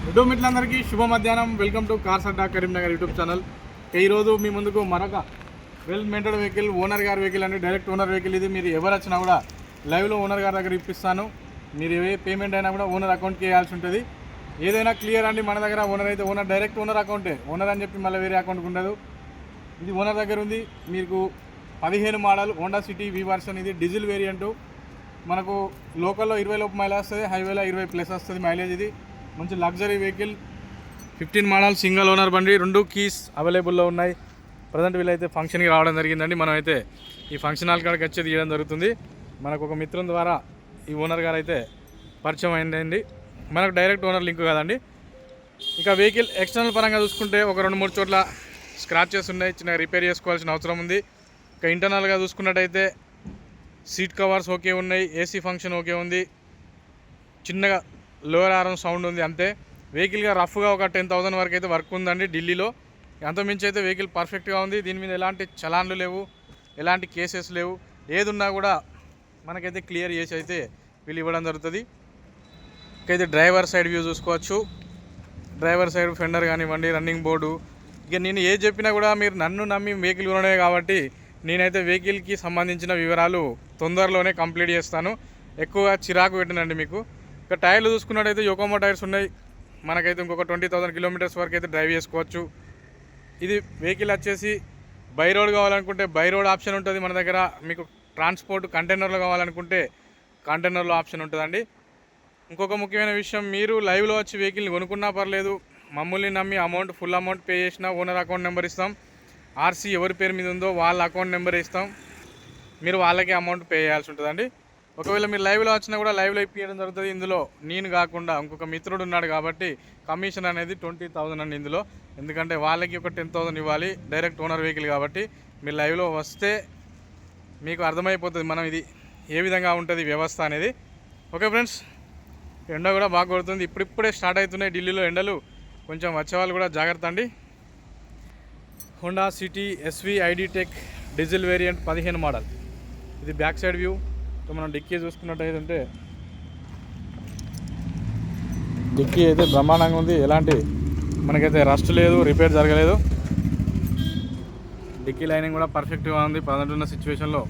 రెడ్డో మిత్రులందరికీ శుభ మధ్యాహ్నం. Welcome to cars Adda Karimnagar YouTube channel. ఈరోజు మీ ముందుకు మరొక వెల్ మెయింటెడ్ వెహికల్, ఓనర్ గారి వెహికల్ అండి. డైరెక్ట్ ఓనర్ వెహికల్ ఇది. మీరు ఎవరు వచ్చినా కూడా లైవ్లో ఓనర్ గారి దగ్గర ఇప్పిస్తాను. మీరు ఏ పేమెంట్ అయినా కూడా ఓనర్ అకౌంట్కి వేయాల్సి ఉంటుంది. ఏదైనా క్లియర్ అండి. మన దగ్గర ఓనర్ అయితే ఓనర్ డైరెక్ట్ ఓనర్ అకౌంటే. ఓనర్ అని చెప్పి మళ్ళీ వేరే అకౌంట్కి ఉండదు. ఇది ఓనర్ దగ్గర ఉంది. మీకు 15 మోడల్ హోండా సిటీ వి వర్షన్. ఇది డీజిల్ వేరియంటు. మనకు లోకల్లో 20 లోపు మైలేజ్ వస్తుంది, హైవేలో 20+ వస్తుంది మైలేజ్. ఇది మంచి luxury vehicle. 15 model single owner బండి. 2 కీస్ అవైలబుల్లో ఉన్నాయి. ప్రజెంట్ వీళ్ళైతే ఫంక్షన్కి రావడం జరిగిందండి. మనం అయితే ఈ ఫంక్షన్ హాల్ కాడికి వచ్చి తీయడం జరుగుతుంది. మనకు ఒక మిత్రం ద్వారా ఈ ఓనర్ గారు అయితే పరిచయం అయిందండి. మనకు డైరెక్ట్ ఓనర్ లింక్ కదండి. ఇక వెహికల్ ఎక్స్టర్నల్ పరంగా చూసుకుంటే ఒక 2-3 చోట్ల స్క్రాచెస్ ఉన్నాయి, చిన్న రిపేర్ చేసుకోవాల్సిన అవసరం ఉంది. ఇక ఇంటర్నల్గా చూసుకున్నట్టయితే సీట్ కవర్స్ ఓకే ఉన్నాయి, ఏసీ ఫంక్షన్ ఓకే ఉంది, చిన్నగా లోయర్ ఆర్ఎం సౌండ్ ఉంది అంతే. వెహికల్గా రఫ్గా ఒక 10,000 వరకు అయితే వర్క్ ఉందండి ఢిల్లీలో. అంతమించి అయితే వెహికల్ పర్ఫెక్ట్గా ఉంది. దీని మీద ఎలాంటి చలాన్లు లేవు, ఎలాంటి కేసెస్ లేవు. ఏది ఉన్నా కూడా మనకైతే క్లియర్ చేసి అయితే వీళ్ళు ఇవ్వడం జరుగుతుంది. ఇకైతే డ్రైవర్ సైడ్ వ్యూ చూసుకోవచ్చు. డ్రైవర్ సైడ్ ఫెండర్ కానివ్వండి, రన్నింగ్ బోర్డు. ఇక నేను ఏది చెప్పినా కూడా మీరు నన్ను నమ్మి వెహికల్ కొనడే కాబట్టి నేనైతే వెహికల్కి సంబంధించిన వివరాలు తొందరలోనే కంప్లీట్ చేస్తాను. ఎక్కువ చిరాకు పెట్టనండి మీకు. ఇక టైర్లు చూసుకున్నట్టయితే యోకోమో టైర్స్ ఉన్నాయి. మనకైతే ఇంకొక 20,000 కిలోమీటర్స్ వరకు అయితే డ్రైవ్ చేసుకోవచ్చు. ఇది వెహికల్ వచ్చేసి బై రోడ్ కావాలనుకుంటే బై రోడ్ ఆప్షన్ ఉంటుంది మన దగ్గర. మీకు ట్రాన్స్పోర్ట్ కంటైనర్లో కావాలనుకుంటే కంటైనర్లో ఆప్షన్ ఉంటుందండి. ఇంకొక ముఖ్యమైన విషయం, మీరు లైవ్లో వచ్చి వెహికల్ని కొనుక్కున్నా పర్లేదు, మమ్మల్ని నమ్మి ఫుల్ అమౌంట్ పే చేసినా ఓనర్ అకౌంట్ నెంబర్ ఇస్తాం. ఆర్సీ ఎవరి పేరు మీద ఉందో వాళ్ళ అకౌంట్ నెంబర్ ఇస్తాం. మీరు వాళ్ళకే అమౌంట్ పే చేయాల్సి ఉంటుందండి. ఒకవేళ మీరు లైవ్లో వచ్చినా కూడా లైవ్లో ఇప్పించడం జరుగుతుంది. ఇందులో నేను కాకుండా ఇంకొక మిత్రుడు ఉన్నాడు కాబట్టి కమిషన్ అనేది 20,000 అండి ఇందులో. ఎందుకంటే వాళ్ళకి ఒక 10,000 ఇవ్వాలి. డైరెక్ట్ ఓనర్ వెహికల్ కాబట్టి మీరు లైవ్లో వస్తే మీకు అర్థమైపోతుంది మనం ఇది ఏ విధంగా ఉంటుంది వ్యవస్థ అనేది. ఓకే ఫ్రెండ్స్, ఎండ కూడా బాగా కొడుతుంది. ఇప్పుడిప్పుడే స్టార్ట్ అవుతున్నాయి ఢిల్లీలో ఎండలు. కొంచెం వచ్చేవాళ్ళు కూడా జాగ్రత్త అండి. Honda City SV iDTEC diesel variant 15 model. ఇది బ్యాక్ సైడ్ వ్యూ. మనం డిక్కీ చూసుకున్నట్టయితే డిక్కీ అయితే బ్రహ్మాండంగా ఉంది. ఎలాంటి మనకైతే రస్ట్ లేదు, రిపేర్ జరగలేదు. డిక్కీ లైనింగ్ కూడా పర్ఫెక్ట్గా ఉంది. ప్రజెంట్ ఉన్న సిచ్యువేషన్లో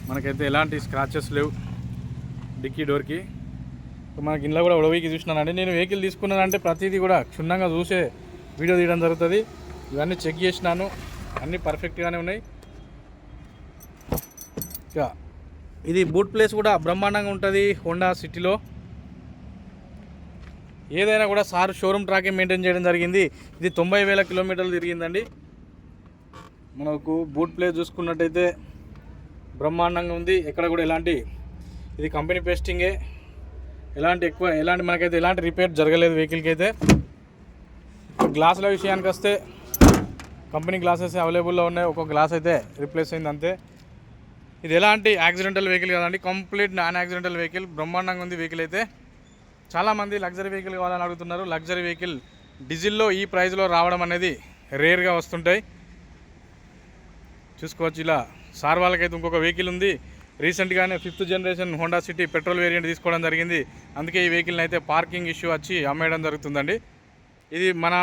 మనకైతే ఎలాంటి స్క్రాచెస్ లేవు డిక్కీ డోర్కి. మనకి ఇంట్లో కూడా ఉడవికి చూసినానండి. నేను వెహికల్ తీసుకున్నానంటే ప్రతిదీ కూడా క్షుణ్ణంగా చూసే వీడియో తీయడం జరుగుతుంది. ఇవన్నీ చెక్ చేసినాను, అన్నీ పర్ఫెక్ట్గానే ఉన్నాయి. ఇక ఇది బూట్ ప్లేస్ కూడా బ్రహ్మాండంగా ఉంటుంది హోండా సిటీలో. ఏదైనా కూడా సార్ షోరూమ్ ట్రాకే మెయింటైన్ చేయడం జరిగింది. ఇది 90,000 కిలోమీటర్లు తిరిగిందండి. మనకు బూట్ ప్లేస్ చూసుకున్నట్టయితే బ్రహ్మాండంగా ఉంది. ఎక్కడ కూడా ఎలాంటి ఇది కంపెనీ పేస్టింగే, ఎలాంటి మనకైతే ఎలాంటి రిపేర్ జరగలేదు వెహికల్కి అయితే. గ్లాసుల విషయానికి వస్తే కంపెనీ గ్లాసెస్ అవైలబుల్లో ఉన్నాయి. ఒక గ్లాస్ అయితే రిప్లేస్ అయింది అంతే. ఇది ఎలాంటి యాక్సిడెంటల్ వెహికల్ కదండి, కంప్లీట్ నాన్ యాక్సిడెంటల్ వెహికల్. బ్రహ్మాండంగా ఉంది వెహికల్ అయితే. చాలామంది లగ్జరీ వెహికల్ కావాలని అడుగుతున్నారు. లగ్జరీ వెహికల్ డీజిల్లో ఈ ప్రైస్లో రావడం అనేది రేర్గా వస్తుంటాయి. చూసుకోవచ్చు. ఇలా సార్ వాళ్ళకైతే ఇంకొక వెహికల్ ఉంది. రీసెంట్గానే 5th generation Honda city petrol variant తీసుకోవడం జరిగింది. అందుకే ఈ వెహికల్ని అయితే పార్కింగ్ ఇష్యూ వచ్చి అమ్మేయడం జరుగుతుందండి. ఇది మన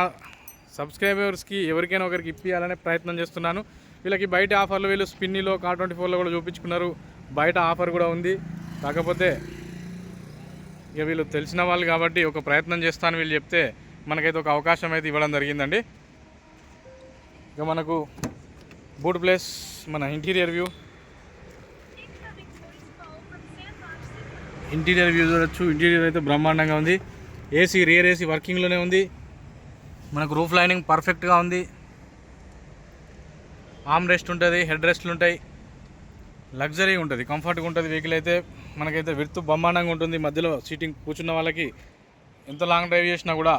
సబ్స్క్రైబర్స్కి ఎవరికైనా ఒకరికి ఇప్పించాలనే ప్రయత్నం చేస్తున్నాను. వీళ్ళకి బయట ఆఫర్లు వీళ్ళు స్పిన్నీలో Car24లో కూడా చూపించుకున్నారు. బయట ఆఫర్ కూడా ఉంది. కాకపోతే ఇక వీళ్ళు తెలిసిన వాళ్ళు కాబట్టి ఒక ప్రయత్నం చేస్తాను వీళ్ళు చెప్తే మనకైతే ఒక అవకాశం అయితే ఇవ్వడం జరిగిందండి. ఇక మనకు బూట్ ప్లేస్, మన ఇంటీరియర్ వ్యూ చూడొచ్చు. ఇంటీరియర్ అయితే బ్రహ్మాండంగా ఉంది. ఏసీ, రియర్ ఏసీ వర్కింగ్లోనే ఉంది. మనకు రూఫ్ లైనింగ్ పర్ఫెక్ట్గా ఉంది. ఆర్మ్ రెస్ట్ ఉంటుంది, హెడ్ రెస్ట్లు ఉంటాయి. లగ్జరీగా ఉంటుంది, కంఫర్ట్గా ఉంటుంది వెహికల్ అయితే. మనకైతే విడ్త్ బ్రహ్మాండంగా ఉంటుంది. మధ్యలో సీటింగ్ కూర్చున్న వాళ్ళకి ఎంత లాంగ్ డ్రైవ్ చేసినా కూడా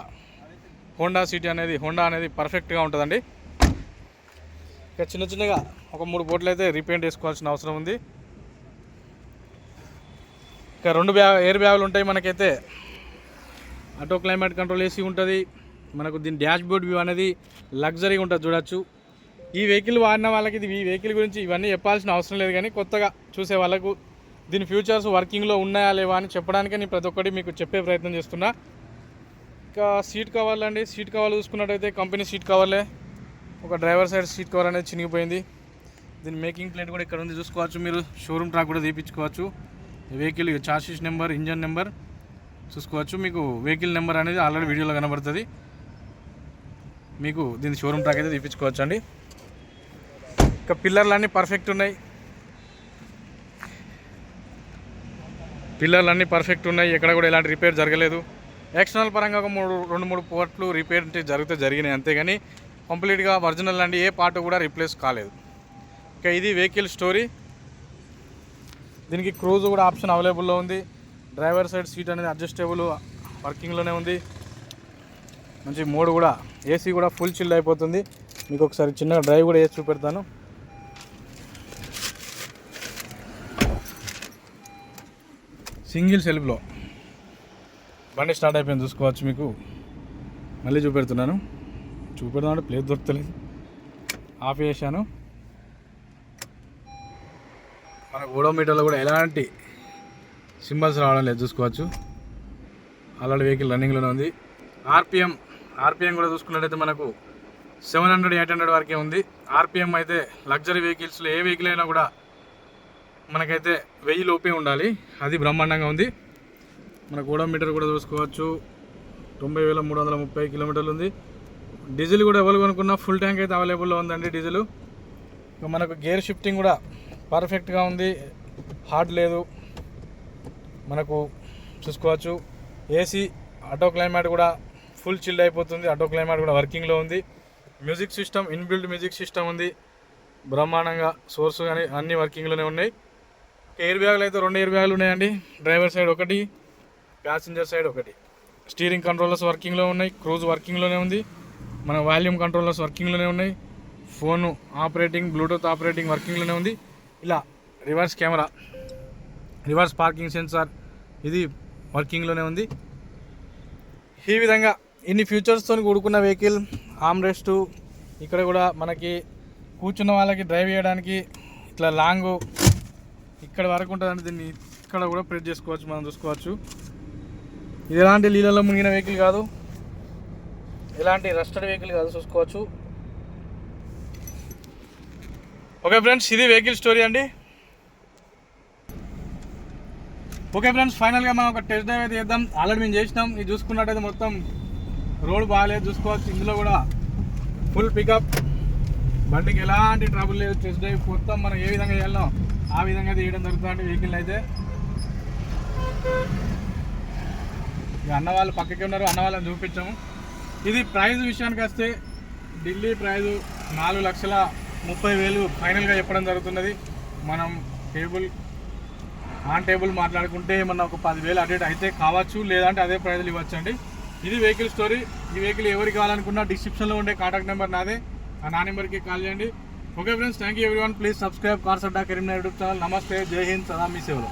హోండా అనేది పర్ఫెక్ట్గా ఉంటుందండి. ఇక చిన్నగా ఒక 3 బోట్లు అయితే రీపెయింట్ చేసుకోవాల్సిన అవసరం ఉంది. ఇక 2 ఎయిర్ బ్యాగులు ఉంటాయి మనకైతే. ఆటో క్లైమేట్ కంట్రోల్ ఏసీ ఉంటుంది. మనకు దీని డాష్ బోర్డ్ వ్యూ అనేది లగ్జరీగా ఉంటుంది చూడొచ్చు. ఈ వెహికల్ వాడిన వాళ్ళకి ఈ వెహికల్ గురించి ఇవన్నీ చెప్పాల్సిన అవసరం లేదు. కానీ కొత్తగా చూసే వాళ్ళకు దీని ఫ్యూచర్స్ వర్కింగ్లో ఉన్నాయా లేవా అని చెప్పడానికే నేను ప్రతి ఒక్కటి మీకు చెప్పే ప్రయత్నం చేస్తున్నా. ఇక ఇక సీట్ కవర్లు అండి, సీట్ కవర్లు చూసుకున్నట్టయితే కంపెనీ సీట్ కవర్లే. ఒక డ్రైవర్ సైడ్ సీట్ కవర్ అనేది చినిగిపోయింది. దీని మేకింగ్ ప్లేట్ కూడా ఇక్కడ ఉంది చూసుకోవచ్చు. మీరు షోరూమ్ ట్రాక్ కూడా తీపించుకోవచ్చు. Vehicle chassis number, engine number చూసుకోవచ్చు. మీకు వెహికల్ నెంబర్ అనేది ఆల్రెడీ వీడియోలో కనబడుతుంది. మీకు దీని షోరూమ్ ట్రాక్ అయితే తీపించుకోవచ్చు అండి. ఇక పిల్లర్లు అన్నీ పర్ఫెక్ట్ ఉన్నాయి. ఎక్కడ కూడా ఎలాంటి రిపేర్ జరగలేదు. ఎక్స్టర్నల్ పరంగా ఒక 2-3 పోర్ట్లు రిపేర్ జరిగినాయి అంతేగాని కంప్లీట్గా ఒరిజినల్ అండి, ఏ పార్ట్ కూడా రీప్లేస్ కాలేదు. ఇక ఇది వెహికల్ స్టోరీ. దీనికి క్రూజ్ కూడా ఆప్షన్ అవైలబుల్లో ఉంది. డ్రైవర్ సైడ్ సీట్ అనేది అడ్జస్టబుల్ వర్కింగ్లోనే ఉంది. మంచి మోడ్ కూడా, ఏసీ కూడా ఫుల్ చిల్డ్ అయిపోతుంది. మీకు ఒకసారి చిన్నగా డ్రైవ్ కూడా వేసి చూపెడతాను. సింగిల్ సెల్ఫ్లో బండి స్టార్ట్ అయిపోయింది చూసుకోవచ్చు. మీకు మళ్ళీ చూపెడతాను అంటే ప్లేస్ దొరుకుతలేదు, ఆఫ్ చేశాను. మన ఓడోమీటర్లో కూడా ఎలాంటి సింబల్స్ రావడం లేదు చూసుకోవచ్చు. ఆల్రెడీ వెహికల్ రన్నింగ్లోనే ఉంది. ఆర్పిఎం కూడా చూసుకున్నట్టయితే మనకు 700-800 వరకే ఉంది. ఆర్పిఎం అయితే లగ్జరీ వెహికల్స్లో ఏ వెహికల్ అయినా కూడా మనకైతే 1000 లోపే ఉండాలి. అది బ్రహ్మాండంగా ఉంది. మన ఓడోమీటర్ కూడా చూసుకోవచ్చు. 90,330 కిలోమీటర్లు ఉంది. డీజిల్ కూడా ఎవరు కొనుక్కున్నా ఫుల్ ట్యాంక్ అయితే అవైలబుల్లో ఉందండి డీజిల్. ఇక మనకు గేర్ షిఫ్టింగ్ కూడా పర్ఫెక్ట్గా ఉంది, హార్డ్ లేదు మనకు చూసుకోవచ్చు. ఏసీ ఆటో క్లైమేట్ కూడా ఫుల్ చిల్డ్ అయిపోతుంది. ఆటో క్లైమేట్ కూడా వర్కింగ్లో ఉంది. Music system, inbuilt music system ఉంది బ్రహ్మాండంగా. సోర్స్ కానీ అన్నీ వర్కింగ్లోనే ఉన్నాయి. ఎయిర్ బ్యాగులు అయితే 2 ఎయిర్ బ్యాగులు ఉన్నాయండి. డ్రైవర్ సైడ్ ఒకటి, ప్యాసింజర్ సైడ్ ఒకటి. స్టీరింగ్ కంట్రోలర్స్ వర్కింగ్లో ఉన్నాయి. క్రూజ్ వర్కింగ్లోనే ఉంది. మన వాల్యూమ్ కంట్రోలర్స్ వర్కింగ్లోనే ఉన్నాయి. ఫోను ఆపరేటింగ్, బ్లూటూత్ ఆపరేటింగ్ వర్కింగ్లోనే ఉంది. ఇలా reverse camera, reverse parking censor ఇది వర్కింగ్లోనే ఉంది. ఈ విధంగా ఇన్ని ఫీచర్స్తో కూడుకున్న వెహికల్. ఆమ్రెస్టు ఇక్కడ కూడా మనకి కూర్చున్న వాళ్ళకి డ్రైవ్ చేయడానికి ఇట్లా లాంగ్ ఇక్కడ వరకు ఉంటుందండి. దీన్ని ఇక్కడ కూడా ప్రెస్ చేసుకోవచ్చు, మనం చూసుకోవచ్చు. ఇది ఎలాంటి నీళ్ళలో మునిగిన వెహికల్ కాదు, ఎలాంటి రస్టెడ్ వెహికల్ కాదు చూసుకోవచ్చు. ఓకే ఫ్రెండ్స్, ఇది వెహికల్ స్టోరీ అండి. ఓకే ఫ్రెండ్స్, ఫైనల్గా మనం ఒక టెస్ట్ డ్రైవ్ అయితే చేద్దాం. ఆల్రెడీ మేము చేసినాం. ఇది చూసుకున్నట్టయితే మొత్తం రోడ్ బాగాలేదు చూసుకోవచ్చు. ఇందులో కూడా ఫుల్ పికప్, బండికి ఎలాంటి ట్రబుల్ లేదు. టెస్ట్ డ్రైవ్ మొత్తం మనం ఏ విధంగా చేయాలో ఆ విధంగా అయితే వేయడం జరుగుతుంది వెహికల్ అయితే. ఇక అన్న వాళ్ళు పక్కకి ఉన్నారు, అన్న వాళ్ళని చూపించాము. ఇది ప్రైజ్ విషయానికి వస్తే ఢిల్లీ ప్రైజు 4,30,000 ఫైనల్గా చెప్పడం జరుగుతున్నది. మనం ఆన్ టేబుల్ మాట్లాడుకుంటే ఏమన్నా ఒక 10,000 అటు అయితే కావచ్చు, లేదంటే అదే ప్రైజ్లు ఇవ్వచ్చండి. ఇది వెహికల్ స్టోరీ. ఈ వెహికల్ ఎవరికి కావాలనుకున్నా డిస్క్రిప్షన్లో ఉండే కాంటాక్ట్ నెంబర్ నాదే, నా నెంబర్కి కాల్ చేయండి. Okay friends, thank you everyone. Please subscribe cars Adda Karimnagar YouTube channel. నమస్తే, జై హింద్, సదా మీ సేవలో.